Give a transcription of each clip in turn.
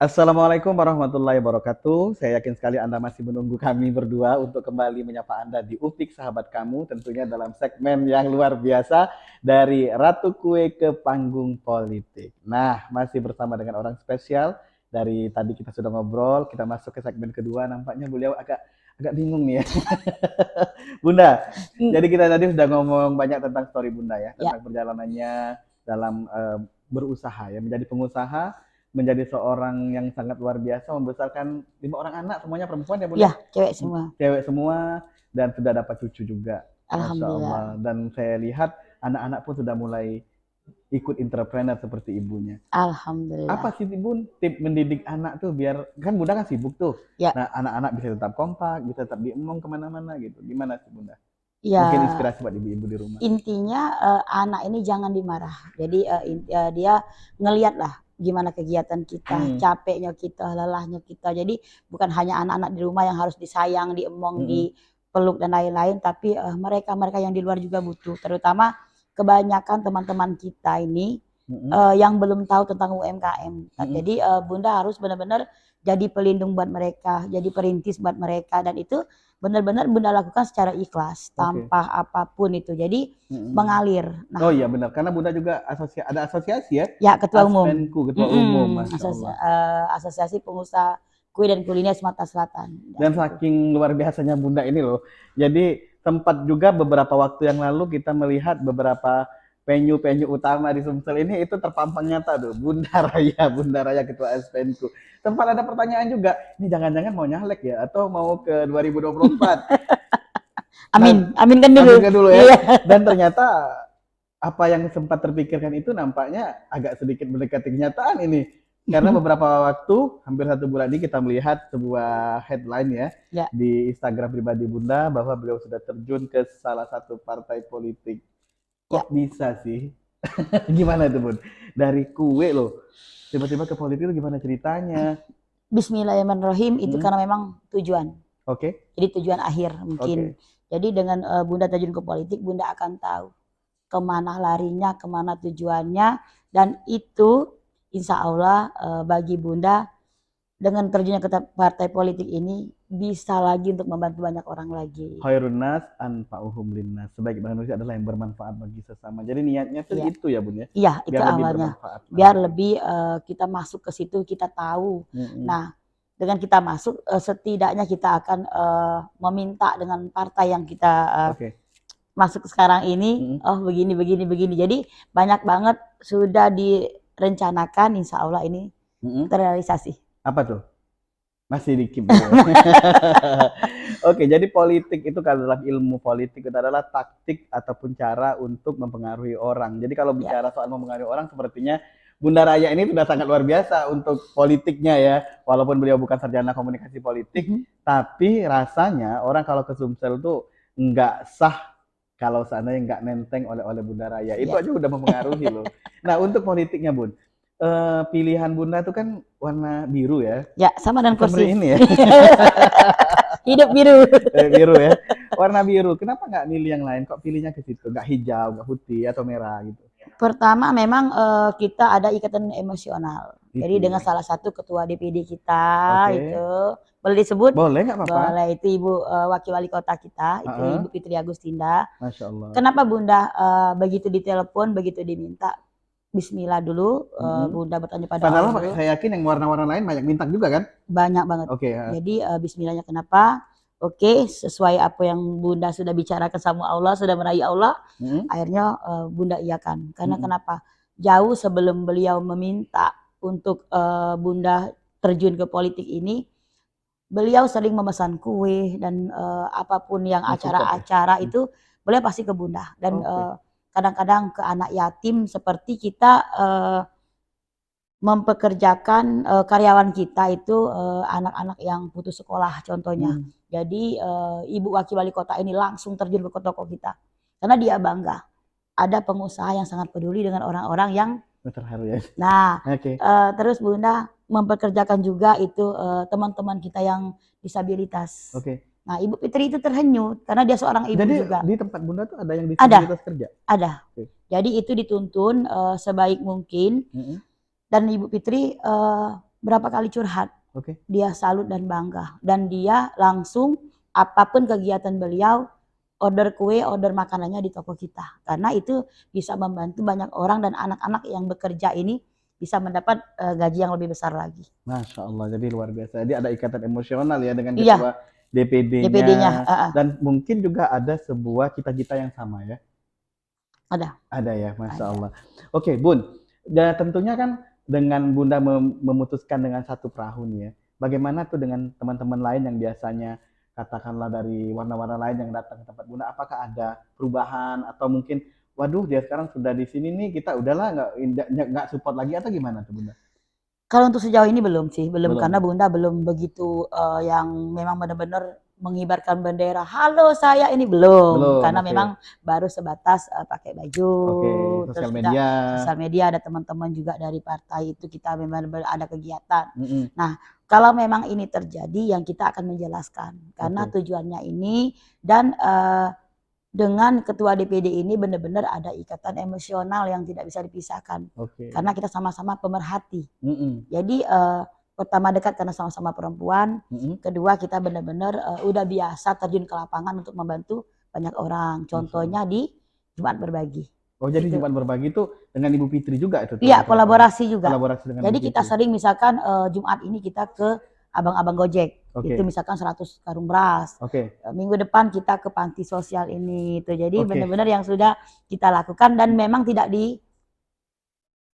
Assalamualaikum warahmatullahi wabarakatuh. Saya yakin sekali Anda masih menunggu kami berdua untuk kembali menyapa Anda di Upik Sahabat Kamu, tentunya dalam segmen yang luar biasa dari Ratu Kue ke Panggung Politik. Nah, masih bersama dengan orang spesial. Dari tadi kita sudah ngobrol, kita masuk ke segmen kedua. Nampaknya beliau agak agak bingung nih ya. Bunda, Hmm, jadi kita tadi sudah ngomong banyak tentang story Bunda ya, ya, tentang perjalanannya dalam berusaha ya, menjadi pengusaha, menjadi seorang yang sangat luar biasa, membesarkan 5 orang anak, semuanya perempuan ya Bun ya, ya? cewek semua. Cewek semua, dan sudah dapat cucu juga. Masya Allah. Alhamdulillah. Dan saya lihat anak-anak pun sudah mulai ikut entrepreneur seperti ibunya. Apa Alhamdulillah. sih Bun tip mendidik anak tuh biar, kan Bunda kan sibuk tuh. Ya, Nah anak-anak bisa tetap kompak, bisa tetap diemong kemana-mana gitu. Gimana sih Bunda? Mungkin ya, inspirasi buat ibu-ibu di rumah. intinya anak ini jangan dimarah. Jadi dia ngeliat lah gimana kegiatan kita, Hmm. capeknya kita, lelahnya kita. Jadi bukan hanya anak-anak di rumah yang harus disayang, diemong, Hmm. dipeluk dan lain-lain, tapi mereka-mereka yang di luar juga butuh. Terutama kebanyakan teman-teman kita ini Hmm. yang belum tahu tentang UMKM. Hmm. Jadi Bunda harus benar-benar jadi pelindung buat mereka, jadi perintis buat mereka, dan itu benar-benar Bunda lakukan secara ikhlas Oke. tanpa apapun itu. Jadi Hmm. mengalir. Oh Nah, iya benar, karena Bunda juga ada asosiasi ya, ya ketua umum, Aspenku, ketua umum, masya Allah. Asosiasi Pengusaha Kue dan Kuliner Sumatera Selatan. Ya, Dan itu. saking luar biasanya Bunda ini loh, jadi sempat juga beberapa waktu yang lalu kita melihat beberapa venue-venue utama di Sumsel ini itu terpampang nyata tuh, Bunda Raya ketua Aspenku. Sempat ada pertanyaan juga, ini jangan-jangan mau nyalek ya atau mau ke 2024. Nah, Amin, aminkan dulu. aminkan dulu ya. Iya. Dan ternyata apa yang sempat terpikirkan itu nampaknya agak sedikit mendekati kenyataan ini. Karena beberapa waktu, hampir 1 bulan ini kita melihat sebuah headline ya Ya, di Instagram pribadi Bunda bahwa beliau sudah terjun ke salah satu partai politik. ya. Kok bisa sih? Gimana itu Bun? Dari kue loh, tiba-tiba ke politik itu gimana ceritanya? Bismillahirrahmanirrahim, itu Hmm. karena memang tujuan. Oke, Jadi tujuan akhir mungkin. oke. Jadi dengan Bunda terjun ke politik, Bunda akan tahu kemana larinya, kemana tujuannya, dan itu insya Allah bagi Bunda dengan terjunnya ke partai politik ini bisa lagi untuk membantu banyak orang lagi. Khairun nas anfa'uhum linnas. Sebaik manusia adalah yang bermanfaat bagi sesama. Jadi niatnya tuh Iya, itu ya Bun ya. iya itu Biar lebih awalnya. bermanfaat Biar lagi. lebih kita masuk ke situ, kita tahu. Mm-mm. Nah, dengan kita masuk, setidaknya kita akan meminta dengan partai yang kita Oke. masuk sekarang ini, Mm-mm. oh begini, begini, begini. Jadi banyak banget sudah direncanakan, insya Allah ini Mm-mm. terrealisasi. Apa tuh? Masih dikit dulu ya. Oke, jadi politik itu kalau dalam ilmu politik itu adalah taktik ataupun cara untuk mempengaruhi orang. Jadi kalau Ya. bicara soal mempengaruhi orang, sepertinya Bunda Raya ini sudah sangat luar biasa untuk politiknya ya. Walaupun beliau bukan sarjana komunikasi politik, Mhm. tapi rasanya orang kalau ke Sumsel tuh nggak sah kalau seandainya nggak nenteng oleh Bunda Raya. Itu Ya. aja udah mempengaruhi loh. Nah, untuk politiknya Bun, pilihan Bunda tuh kan warna biru ya. Ya, sama dengan Seperti kursi. ini ya. Hidup biru. Biru ya. Warna biru. Kenapa nggak milih yang lain? Kok pilihnya ke situ? Nggak hijau, nggak putih atau merah gitu? Pertama memang kita ada ikatan emosional. Jadi Itu dengan ya. salah satu ketua DPD kita Oke. itu boleh disebut? Boleh nggak apa-apa? Boleh, itu Ibu Wakil Wali Kota kita, itu Heeh. Ibu Fitri Agustinda. Masya Allah. Kenapa Bunda begitu ditelepon, begitu diminta, Bismillah dulu, Bunda bertanya pada Allah Padahal dulu. saya yakin yang warna-warna lain banyak bintang juga kan? Banyak banget. Oke. Ya. Jadi Bismillahnya kenapa? Oke, sesuai apa yang Bunda sudah bicarakan sama Allah, sudah meraih Allah, Mm-mm. akhirnya Bunda iyakan. Karena Mm-mm. kenapa? Jauh sebelum beliau meminta untuk Bunda terjun ke politik ini, beliau sering memesan kue dan apapun yang Mensupport ya. acara-acara itu, beliau pasti ke Bunda. Dan Oke. kadang-kadang ke anak yatim seperti kita mempekerjakan karyawan kita itu anak-anak yang putus sekolah contohnya. Hmm. Jadi Ibu Wakil Wali Kota ini langsung terjun ke toko kita. Karena dia bangga. Ada pengusaha yang sangat peduli dengan orang-orang yang Terharu ya. nah Oke. terus Bunda mempekerjakan juga itu teman-teman kita yang disabilitas. Oke. Nah, Ibu Fitri itu terhanyut karena dia seorang ibu Jadi juga. di tempat Bunda tuh ada yang Ada, disabilitas kerja? ada. Oke. Jadi itu dituntun sebaik mungkin. Mm-mm. Dan Ibu Fitri berapa kali curhat. Oke. Dia salut dan bangga. Dan dia langsung apapun kegiatan beliau, order kue, order makanannya di toko kita. Karena itu bisa membantu banyak orang dan anak-anak yang bekerja ini bisa mendapat gaji yang lebih besar lagi. Masya Allah, jadi luar biasa. Jadi ada ikatan emosional ya dengan Iya, ketua DPD-nya, DPD-nya dan mungkin juga ada sebuah cita-cita yang sama ya. ada. Ada ya, Masya Ada. Allah. Oke, Bun. Dan tentunya kan dengan Bunda memutuskan dengan satu perahu nih ya. Bagaimana tuh dengan teman-teman lain yang biasanya katakanlah dari warna-warna lain yang datang ke tempat Bunda? Apakah ada perubahan atau mungkin, waduh dia sekarang sudah di sini nih, kita udahlah nggak support lagi atau gimana tuh Bunda? Kalau untuk sejauh ini belum sih, belum karena Belum, Bunda belum begitu yang memang benar-benar mengibarkan bendera. Halo saya ini belum, belum. karena Oke, memang baru sebatas pakai baju, oke. terus Sosial kita media. sosial media ada teman-teman juga dari partai itu kita memang ada kegiatan. Mm-mm. Nah, kalau memang ini terjadi yang kita akan menjelaskan karena Oke, tujuannya ini dan dengan ketua DPD ini benar-benar ada ikatan emosional yang tidak bisa dipisahkan oke. karena kita sama-sama pemerhati. Mm-mm. Jadi pertama dekat karena sama-sama perempuan, Mm-mm. kedua kita benar-benar udah biasa terjun ke lapangan untuk membantu banyak orang. Masya Allah. Contohnya di Jumat Berbagi. Oh, jadi Itu. Jumat berbagi itu dengan Ibu Fitri juga itu Iya, turun ke lapangan. kolaborasi juga. Kolaborasi dengan Jadi Ibu kita Fitri. sering misalkan Jumat ini kita ke abang-abang Gojek. Itu Oke, misalkan 100 karung beras. oke, Minggu depan kita ke panti sosial ini itu. Jadi oke. benar-benar yang sudah kita lakukan dan memang tidak di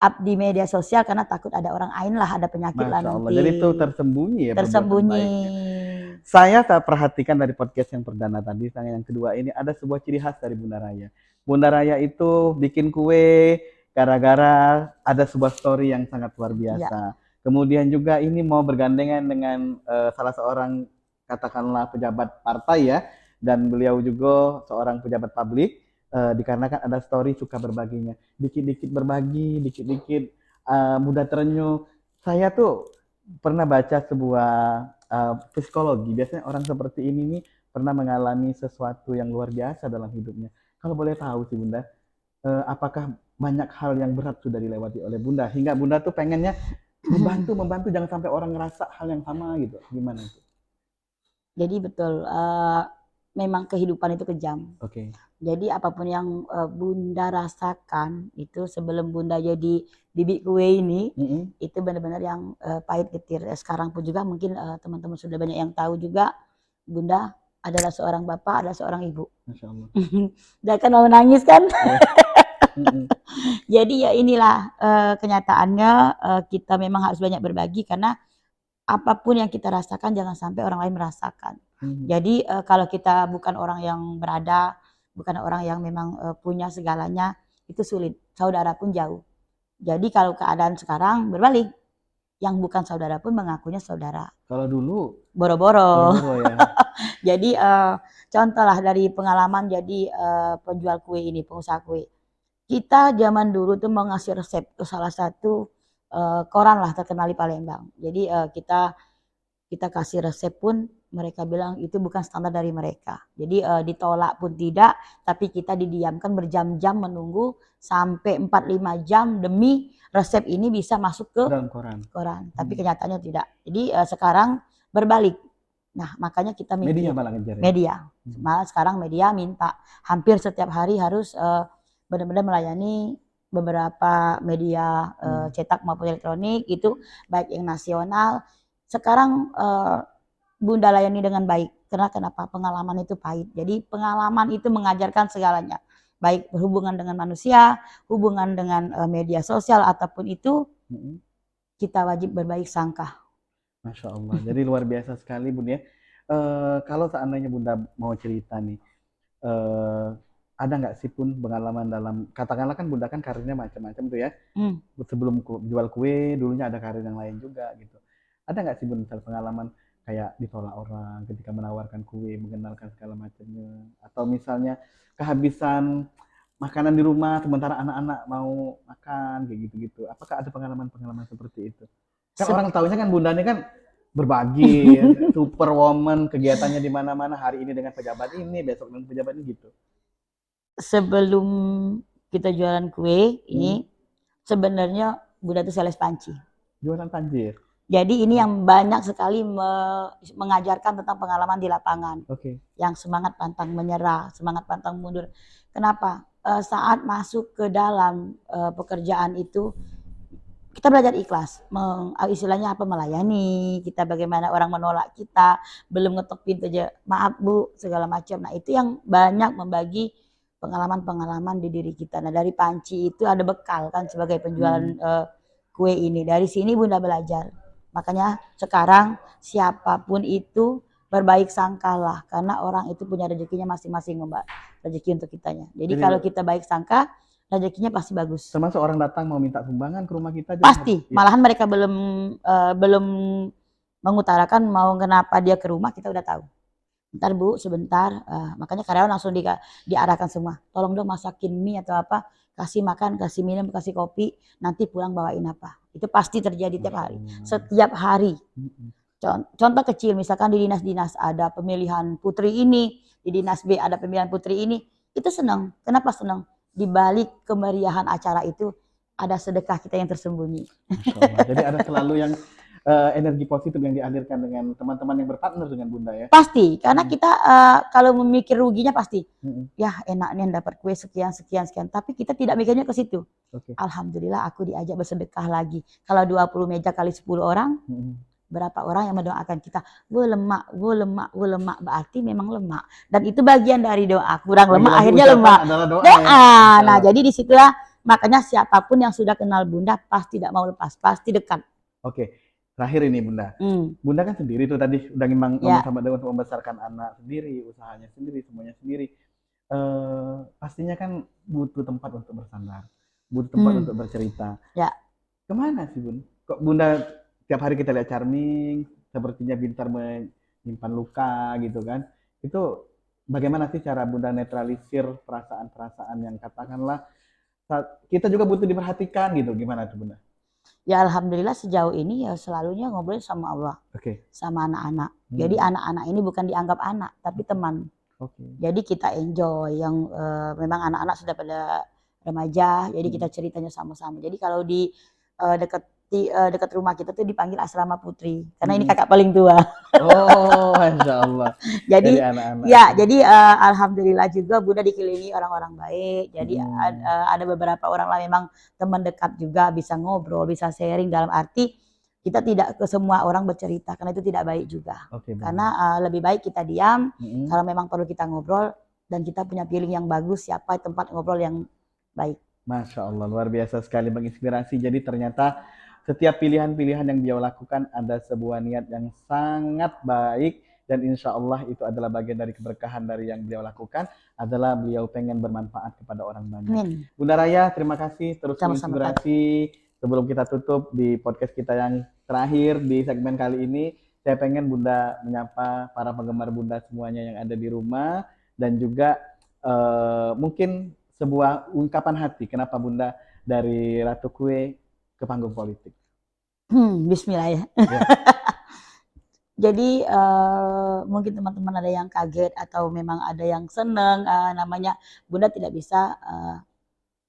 up di media sosial karena takut ada orang lain lah, ada penyakit lah Masya Allah. nanti. Jadi itu tersembunyi ya perbuatan Tersembunyi. baiknya. Saya tak perhatikan dari podcast yang perdana tadi, sama yang kedua ini ada sebuah ciri khas dari Bunda Raya. Bunda Raya itu bikin kue gara-gara ada sebuah story yang sangat luar Ya, biasa. Kemudian juga ini mau bergandengan dengan salah seorang katakanlah pejabat partai ya, dan beliau juga seorang pejabat publik dikarenakan ada story suka berbaginya. Dikit-dikit berbagi, dikit-dikit mudah terenyuh. Saya tuh pernah baca sebuah psikologi. Biasanya orang seperti ini nih pernah mengalami sesuatu yang luar biasa dalam hidupnya. Kalau boleh tahu sih Bunda, apakah banyak hal yang berat sudah dilewati oleh Bunda hingga Bunda tuh pengennya membantu jangan sampai orang ngerasa hal yang sama gitu. Gimana itu? jadi betul. Memang kehidupan itu kejam. Oke. Jadi apapun yang Bunda rasakan itu sebelum Bunda jadi bibit kue ini, Mm-mm. itu benar-benar yang pahit getir. Sekarang pun juga mungkin teman-teman sudah banyak yang tahu juga, Bunda adalah seorang bapak, adalah seorang ibu. Masya Allah. Dia kan mau nangis kan? Mm-mm. Jadi ya inilah kenyataannya kita memang harus banyak berbagi karena apapun yang kita rasakan jangan sampai orang lain merasakan. Mm. Jadi kalau kita bukan orang yang berada, bukan orang yang memang punya segalanya, itu sulit. Saudara pun jauh. Jadi kalau keadaan sekarang berbalik, yang bukan saudara pun mengakunya saudara. Kalau dulu Boro-boro. boro-boro ya. Jadi contoh lah dari pengalaman jadi penjual kue ini, pengusaha kue. Kita zaman dulu tuh mau ngasih resep ke salah satu koran lah terkenal di Palembang. Jadi kita kasih resep pun mereka bilang itu bukan standar dari mereka. Jadi ditolak pun tidak, tapi kita didiamkan berjam-jam menunggu sampai 4-5 jam demi resep ini bisa masuk ke Dalam koran. koran. Tapi kenyataannya tidak. Jadi sekarang berbalik. Nah, makanya kita Media mikir malah ngejar ya. media. Malah sekarang media minta hampir setiap hari harus benar-benar melayani beberapa media cetak maupun elektronik itu baik yang nasional. Sekarang Bunda layani dengan baik. Karena kenapa? Pengalaman itu pahit. Jadi pengalaman itu mengajarkan segalanya. Baik berhubungan dengan manusia, hubungan dengan media sosial ataupun itu Mm-mm. kita wajib berbaik sangka. Masya Allah. Jadi luar biasa sekali Bun ya. Kalau seandainya Bunda mau cerita nih, ada nggak sih pun pengalaman dalam, katakanlah kan Bunda kan karirnya macam-macam tuh ya. Sebelum jual kue, dulunya ada karir yang lain juga gitu. Ada nggak sih Bun misal pengalaman kayak ditolak orang ketika menawarkan kue, mengenalkan segala macamnya, atau misalnya kehabisan makanan di rumah sementara anak-anak mau makan kayak gitu-gitu. Apakah ada pengalaman-pengalaman seperti itu? Kan orang tahunya kan Bunda ini kan berbagi, superwoman, kegiatannya di mana-mana, hari ini dengan pejabat ini, besok dengan pejabat ini gitu. Sebelum kita jualan kue ini sebenarnya Bunda tuh sales panci. Jualan panci ya? Jadi ini yang banyak sekali mengajarkan tentang pengalaman di lapangan. Oke. Yang semangat pantang menyerah, semangat pantang mundur. Kenapa? Saat masuk ke dalam pekerjaan itu kita belajar ikhlas, istilahnya apa, melayani, kita bagaimana orang menolak kita, belum ngetok pintu aja, maaf Bu, segala macam. Nah itu yang banyak membagi pengalaman-pengalaman di diri kita. Nah dari panci itu ada bekal kan sebagai penjualan kue ini. Dari sini Bunda belajar. Makanya sekarang siapapun itu berbaik sangkalah, karena orang itu punya rezekinya masing-masing Mbak, rezeki untuk kitanya. Jadi kalau kita baik sangka, rezekinya pasti bagus. Termasuk orang datang mau minta sumbangan ke rumah kita juga Pasti, malahan mereka belum mengutarakan mau kenapa dia ke rumah, kita udah tahu. Ntar Bu, sebentar, makanya karyawan langsung diarahkan semua. Tolong dong masakin mie atau apa, kasih makan, kasih minum, kasih kopi, nanti pulang bawain apa. Itu pasti terjadi tiap hari, setiap hari. Contoh kecil, misalkan di dinas-dinas ada pemilihan putri ini, di dinas B ada pemilihan putri ini, itu senang. Kenapa senang? Di balik kemeriahan acara itu ada sedekah kita yang tersembunyi. Masya Allah. Jadi ada selalu yang energi positif yang dialirkan dengan teman-teman yang berpartner dengan Bunda ya. Pasti, karena kita kalau memikir ruginya pasti, ya enak nih dapat kue sekian sekian sekian, tapi kita tidak mikirnya ke situ. Alhamdulillah aku diajak bersedekah lagi. Kalau 20 meja kali 10 orang, berapa orang yang mendoakan kita, gue lemak, gue lemak, gue lemak, berarti memang lemak. Dan itu bagian dari doa, kurang lemak akhirnya lemak. Doa. Ya. Nah jadi disitulah makanya siapapun yang sudah kenal Bunda pasti tidak mau lepas, pasti dekat. Oke. Terakhir ini Bunda, Bunda kan sendiri tuh tadi udah ngomong sama dengan untuk membesarkan anak sendiri, usahanya sendiri, semuanya sendiri. Pastinya kan butuh tempat untuk bersandar, butuh tempat untuk bercerita. Ya. Kemana sih Bun? Kok Bunda tiap hari kita lihat Charming, sepertinya pintar menyimpan luka gitu kan? Itu bagaimana sih cara Bunda netralisir perasaan-perasaan yang katakanlah kita juga butuh diperhatikan gitu? Gimana tuh Bunda? Ya alhamdulillah sejauh ini ya selalunya ngobrol sama Allah, sama anak-anak. Jadi anak-anak ini bukan dianggap anak, tapi teman. Jadi kita enjoy yang memang anak-anak sudah pada remaja, jadi kita ceritanya sama-sama. Jadi kalau di dekat rumah kita tuh dipanggil asrama putri, karena ini kakak paling tua. Oh, Masya Allah. Jadi anak-anak. Ya, jadi alhamdulillah juga Bunda dikelilingi orang-orang baik. Jadi ada beberapa orang lah memang teman dekat juga, bisa ngobrol, bisa sharing, dalam arti kita tidak ke semua orang bercerita karena itu tidak baik juga. Karena lebih baik kita diam, kalau memang perlu kita ngobrol dan kita punya feeling yang bagus, siapa tempat ngobrol yang baik. Masya Allah, luar biasa sekali, menginspirasi. Jadi ternyata setiap pilihan-pilihan yang beliau lakukan ada sebuah niat yang sangat baik, dan insya Allah itu adalah bagian dari keberkahan dari yang beliau lakukan, adalah beliau pengen bermanfaat kepada orang banyak. Bunda Raya, terima kasih terus menginspirasi. Sebelum kita tutup di podcast kita yang terakhir di segmen kali ini, saya pengen Bunda menyapa para penggemar Bunda semuanya yang ada di rumah, dan juga mungkin sebuah ungkapan hati kenapa Bunda dari Ratu Kue ke panggung politik. Bismillah ya. Jadi mungkin teman-teman ada yang kaget atau memang ada yang senang, namanya Bunda tidak bisa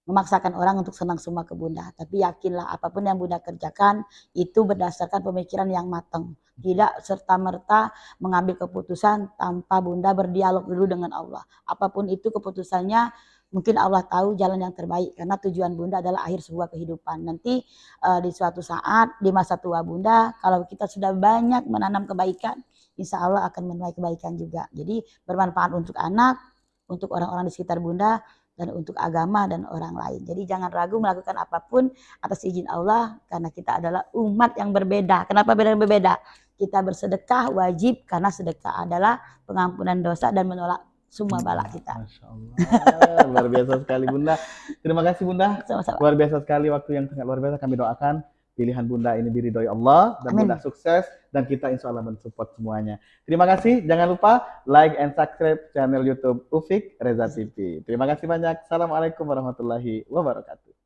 memaksakan orang untuk senang semua ke Bunda. Tapi yakinlah apapun yang Bunda kerjakan itu berdasarkan pemikiran yang matang. Tidak serta-merta mengambil keputusan tanpa Bunda berdialog dulu dengan Allah. Apapun itu keputusannya, mungkin Allah tahu jalan yang terbaik, karena tujuan Bunda adalah akhir sebuah kehidupan. Nanti di suatu saat di masa tua Bunda, kalau kita sudah banyak menanam kebaikan, insya Allah akan menuai kebaikan juga. Jadi bermanfaat untuk anak, untuk orang-orang di sekitar Bunda, dan untuk agama dan orang lain. Jadi jangan ragu melakukan apapun atas izin Allah, karena kita adalah umat yang berbeda. Kenapa berbeda? Kita bersedekah wajib, karena sedekah adalah pengampunan dosa dan menolak semua bala kita. Masya Allah, luar biasa sekali Bunda. Terima kasih Bunda. Sama-sama. Luar biasa sekali, waktu yang sangat luar biasa. Kami doakan pilihan Bunda ini diridhoi Allah, dan Bunda sukses, dan kita insya Allah mensupport semuanya. Terima kasih. Jangan lupa like and subscribe channel YouTube Ufik Reza TV. Terima kasih banyak. Assalamualaikum warahmatullahi wabarakatuh.